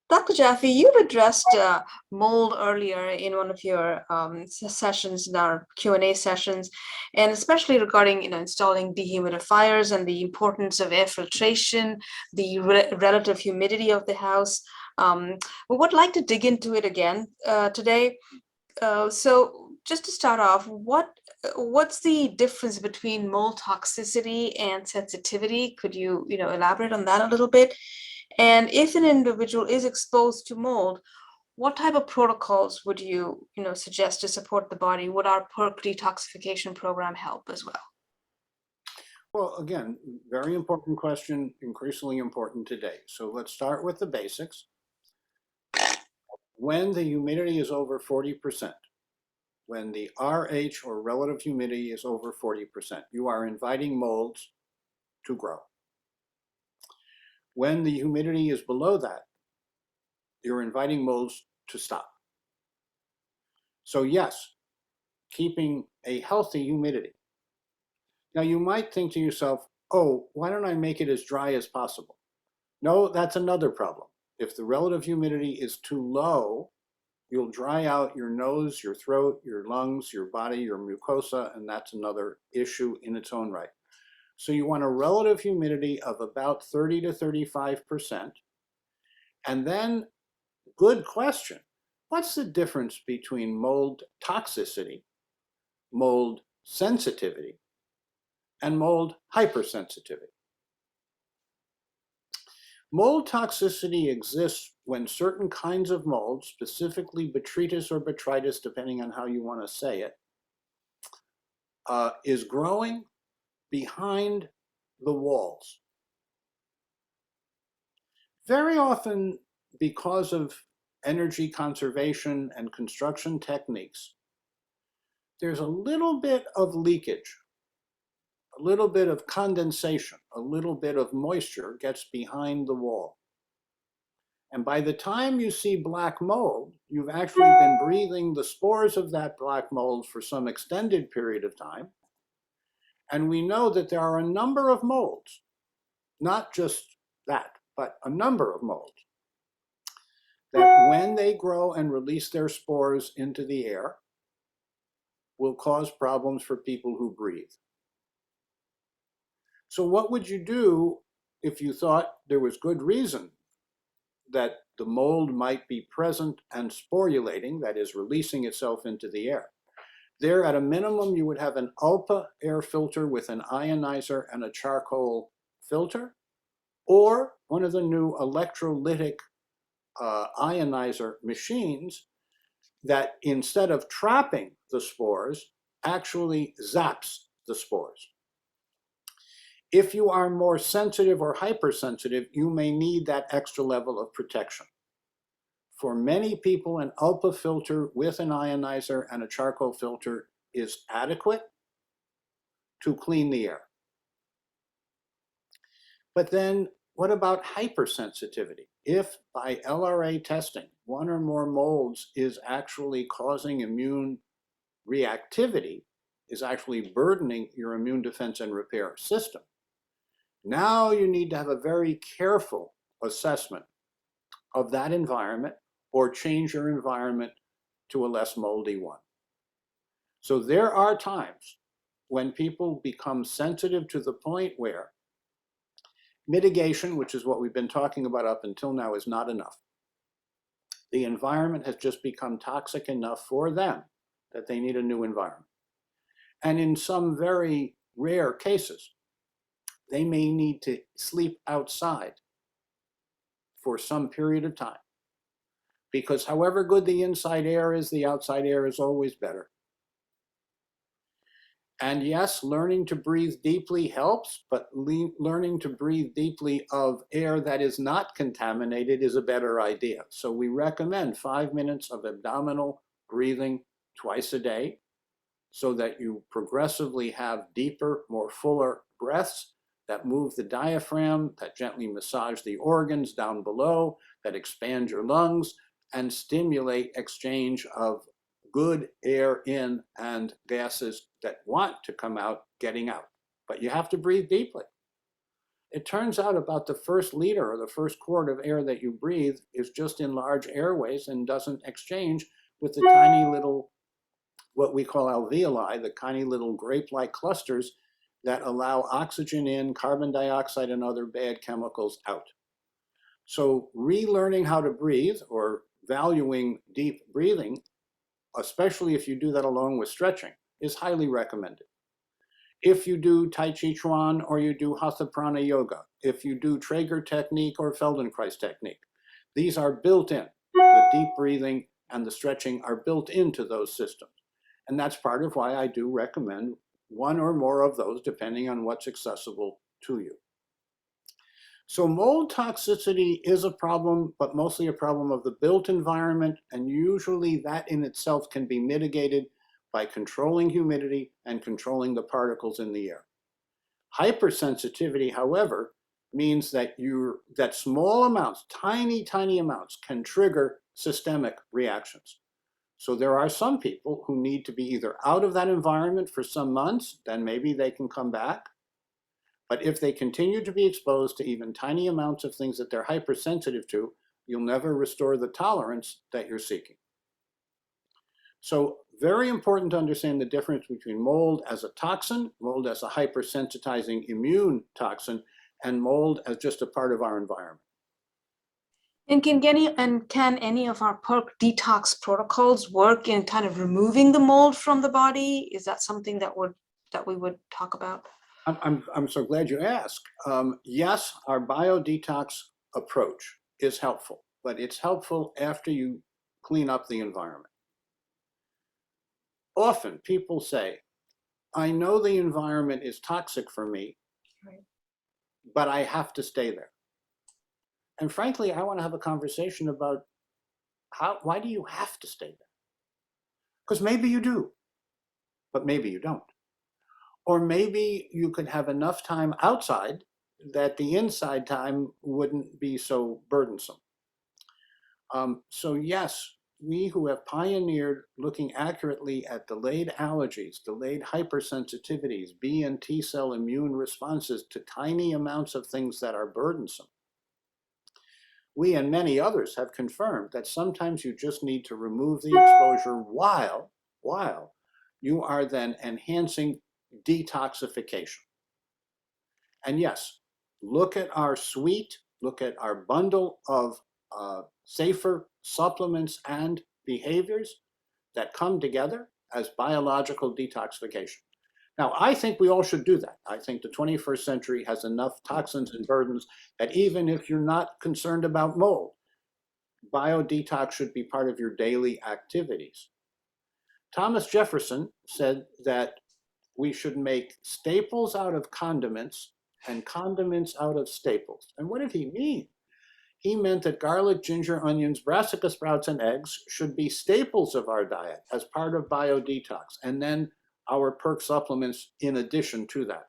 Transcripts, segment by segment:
Dr. Jaffe, you've addressed mold earlier in one of your sessions in our Q&A sessions, and especially regarding installing dehumidifiers and the importance of air filtration, the relative humidity of the house. We would like to dig into it again today. So just to start off, what's the difference between mold toxicity and sensitivity? Could you elaborate on that a little bit? And if an individual is exposed to mold, what type of protocols would you suggest to support the body? Would our perk detoxification program help as well? Well, again, very important question, increasingly important today. So let's start with the basics. When the humidity is over 40%, when the RH or relative humidity is over 40%, you are inviting molds to grow. When the humidity is below that, you're inviting molds to stop. So yes, keeping a healthy humidity. Now you might think to yourself, oh, why don't I make it as dry as possible? No, that's another problem. If the relative humidity is too low, you'll dry out your nose, your throat, your lungs, your body, your mucosa, and that's another issue in its own right. So you want a relative humidity of about 30 to 35%. And then, good question, what's the difference between mold toxicity, mold sensitivity, and mold hypersensitivity? Mold toxicity exists when certain kinds of mold, specifically botrytis or botrytis, depending on how you want to say it, is growing behind the walls. Very often, because of energy conservation and construction techniques, there's a little bit of leakage, a little bit of condensation, a little bit of moisture gets behind the wall. And by the time you see black mold, you've actually been breathing the spores of that black mold for some extended period of time. And we know that there are a number of molds, not just that, but a number of molds, that when they grow and release their spores into the air, will cause problems for people who breathe. So what would you do if you thought there was good reason that the mold might be present and sporulating, that is, releasing itself into the air? There, at a minimum, you would have an ULPA air filter with an ionizer and a charcoal filter, or one of the new electrolytic ionizer machines that, instead of trapping the spores, actually zaps the spores. If you are more sensitive or hypersensitive, you may need that extra level of protection. For many people, an ULPA filter with an ionizer and a charcoal filter is adequate to clean the air. But then what about hypersensitivity? If by LRA testing, one or more molds is actually causing immune reactivity, is actually burdening your immune defense and repair system, now you need to have a very careful assessment of that environment or change your environment to a less moldy one. So there are times when people become sensitive to the point where mitigation, which is what we've been talking about up until now, is not enough. The environment has just become toxic enough for them that they need a new environment. And in some very rare cases, they may need to sleep outside for some period of time. Because however good the inside air is, the outside air is always better. And yes, learning to breathe deeply helps, but learning to breathe deeply of air that is not contaminated is a better idea. So we recommend 5 minutes of abdominal breathing twice a day so that you progressively have deeper, more fuller breaths that move the diaphragm, that gently massage the organs down below, that expand your lungs and stimulate exchange of good air in and gases that want to come out getting out. But you have to breathe deeply. It turns out about the first liter or the first quart of air that you breathe is just in large airways and doesn't exchange with the tiny little, what we call alveoli, the tiny little grape-like clusters that allow oxygen in, carbon dioxide, and other bad chemicals out. So relearning how to breathe or valuing deep breathing, especially if you do that along with stretching, is highly recommended. If you do Tai Chi Chuan or you do Hatha Prana Yoga, if you do Traeger technique or Feldenkrais technique, these are built in. The deep breathing and the stretching are built into those systems. And that's part of why I do recommend one or more of those depending on what's accessible to you. So mold toxicity is a problem, but mostly a problem of the built environment, and usually that in itself can be mitigated by controlling humidity and controlling the particles in the air. Hypersensitivity, however, means that small amounts, tiny amounts, can trigger systemic reactions. So there are some people who need to be either out of that environment for some months, then maybe they can come back. But if they continue to be exposed to even tiny amounts of things that they're hypersensitive to, you'll never restore the tolerance that you're seeking. So very important to understand the difference between mold as a toxin, mold as a hypersensitizing immune toxin, and mold as just a part of our environment. And can any of our perk detox protocols work in kind of removing the mold from the body? Is that something that we would talk about? I'm so glad you asked. Yes, our biodetox approach is helpful, but it's helpful after you clean up the environment. Often people say, I know the environment is toxic for me, Right. but I have to stay there. And frankly, I want to have a conversation about why do you have to stay there? Because maybe you do, but maybe you don't. Or maybe you could have enough time outside that the inside time wouldn't be so burdensome. So yes, we who have pioneered looking accurately at delayed allergies, delayed hypersensitivities, B and T cell immune responses to tiny amounts of things that are burdensome, we and many others have confirmed that sometimes you just need to remove the exposure while you are then enhancing detoxification. And yes, look at our suite, look at our bundle of safer supplements and behaviors that come together as biological detoxification. Now, I think we all should do that. I think the 21st century has enough toxins and burdens that even if you're not concerned about mold, biodetox should be part of your daily activities. Thomas Jefferson said that we should make staples out of condiments and condiments out of staples. And what did he mean? He meant that garlic, ginger, onions, brassica sprouts, and eggs should be staples of our diet as part of biodetox, and then our perk supplements in addition to that.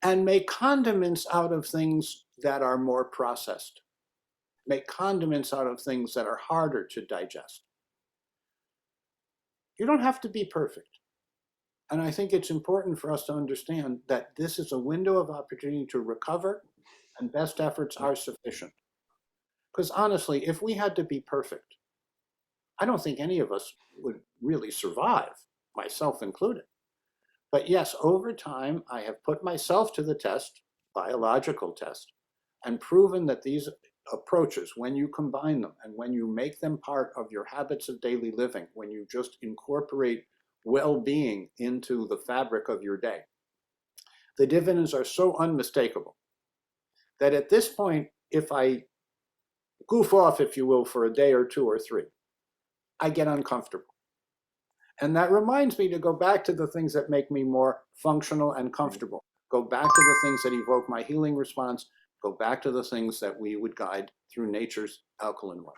And make condiments out of things that are more processed. Make condiments out of things that are harder to digest. You don't have to be perfect. And I think it's important for us to understand that this is a window of opportunity to recover, and best efforts are sufficient. Because honestly, if we had to be perfect, I don't think any of us would really survive, myself included. But yes, over time, I have put myself to the test, biological test, and proven that these approaches, when you combine them and when you make them part of your habits of daily living, when you just incorporate well-being into the fabric of your day, the dividends are so unmistakable that at this point, if I goof off, if you will, for a day or two or three, I get uncomfortable. And that reminds me to go back to the things that make me more functional and comfortable. Go back to the things that evoke my healing response. Go back to the things that we would guide through nature's alkaline way.